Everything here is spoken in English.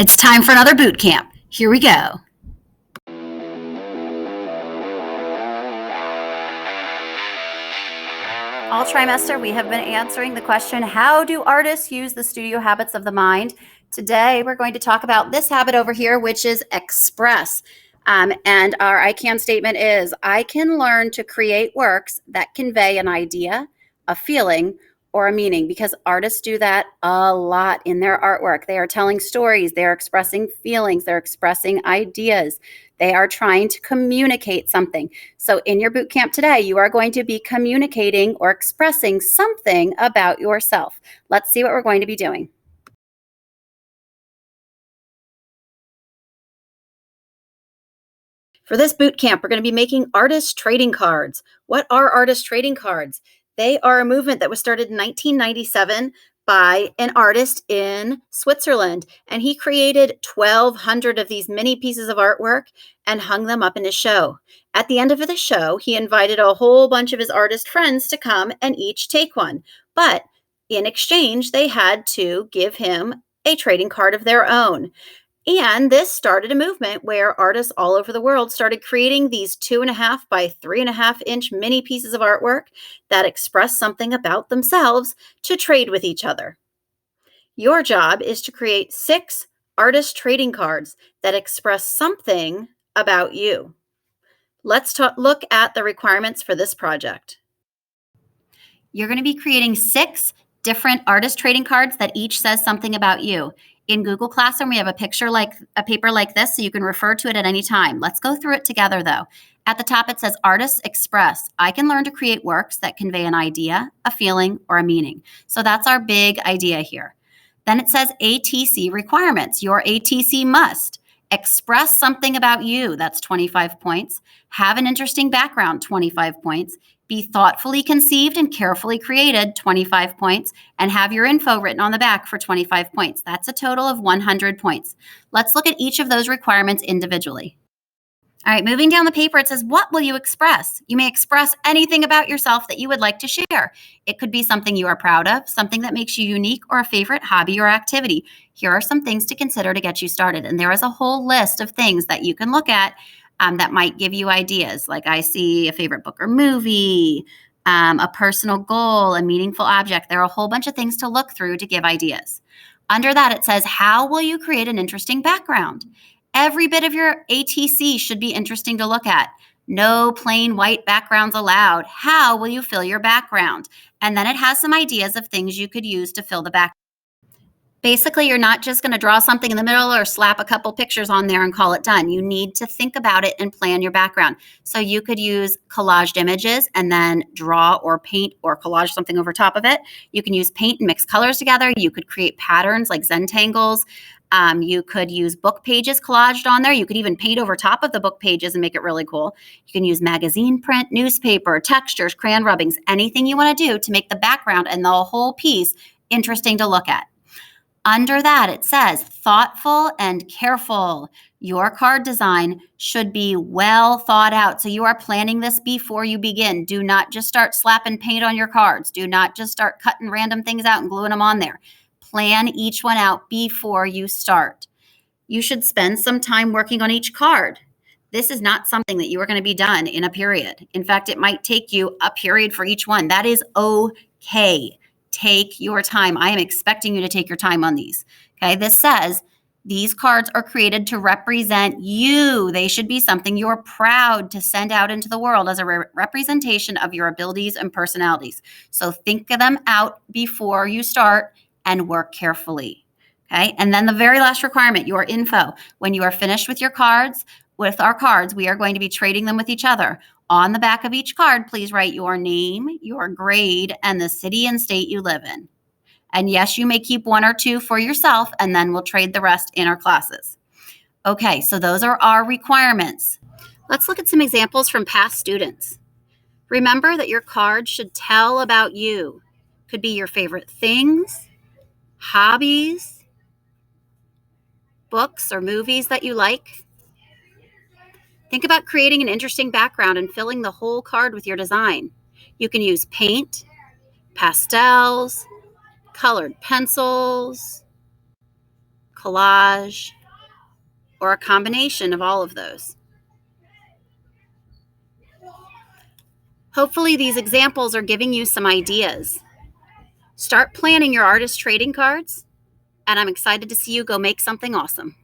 It's time for another boot camp. Here we go. All trimester, we have been answering the question, how do artists use the studio habits of the mind? Today, we're going to talk about this habit over here, which is express. And our I can statement is, I can learn to create works that convey an idea, a feeling, or a meaning, because artists do that a lot in their artwork. They are telling stories, they're expressing feelings, they're expressing ideas. They are trying to communicate something. So in your boot camp today, you are going to be communicating or expressing something about yourself. Let's see what we're going to be doing. For this boot camp, we're going to be making artist trading cards. What are artist trading cards? They are a movement that was started in 1997 by an artist in Switzerland, and he created 1,200 of these mini pieces of artwork and hung them up in his show. At the end of the show, he invited a whole bunch of his artist friends to come and each take one. But in exchange, they had to give him a trading card of their own. And this started a movement where artists all over the world started creating these 2.5 by 3.5 inch mini pieces of artwork that express something about themselves to trade with each other. Your job is to create 6 artist trading cards that express something about you. Let's look at the requirements for this project. You're going to be creating 6 different artist trading cards that each says something about you. In Google Classroom, we have a paper like this, so you can refer to it at any time. Let's go through it together, though. At the top, it says Artists Express. I can learn to create works that convey an idea, a feeling, or a meaning. So that's our big idea here. Then it says ATC requirements. Your ATC must express something about you. That's 25 points. Have an interesting background, 25 points. Be thoughtfully conceived and carefully created, 25 points, and have your info written on the back for 25 points. That's a total of 100 points. Let's look at each of those requirements individually. All right, moving down the paper, it says, what will you express? You may express anything about yourself that you would like to share. It could be something you are proud of, something that makes you unique, or a favorite hobby or activity. Here are some things to consider to get you started. And there is a whole list of things that you can look at that might give you ideas. Like I see a favorite book or movie, a personal goal, a meaningful object. There are a whole bunch of things to look through to give ideas. Under that, it says, how will you create an interesting background? Every bit of your ATC should be interesting to look at. No plain white backgrounds allowed. How will you fill your background? And then it has some ideas of things you could use to fill the background. Basically, you're not just going to draw something in the middle or slap a couple pictures on there and call it done. You need to think about it and plan your background. So you could use collaged images and then draw or paint or collage something over top of it. You can use paint and mix colors together. You could create patterns like Zentangles. You could use book pages collaged on there. You could even paint over top of the book pages and make it really cool. You can use magazine print, newspaper, textures, crayon rubbings, anything you want to do to make the background and the whole piece interesting to look at. Under that, it says thoughtful and careful. Your card design should be well thought out. So you are planning this before you begin. Do not just start slapping paint on your cards. Do not just start cutting random things out and gluing them on there. Plan each one out before you start. You should spend some time working on each card. This is not something that you are going to be done in a period. In fact, it might take you a period for each one. That is okay. Take your time. I am expecting you to take your time on these. Okay, this says these cards are created to represent you. They should be something you're proud to send out into the world as a representation of your abilities and personalities. So think of them out before you start and work carefully. Okay, and then the very last requirement, your info. When you are finished with your cards, with our cards, we are going to be trading them with each other. On the back of each card, please write your name, your grade, and the city and state you live in. And yes, you may keep 1 or 2 for yourself, and then we'll trade the rest in our classes. Okay, so those are our requirements. Let's look at some examples from past students. Remember that your card should tell about you. Could be your favorite things, hobbies, books or movies that you like. Think about creating an interesting background and filling the whole card with your design. You can use paint, pastels, colored pencils, collage, or a combination of all of those. Hopefully these examples are giving you some ideas. Start planning your artist trading cards, and I'm excited to see you go make something awesome.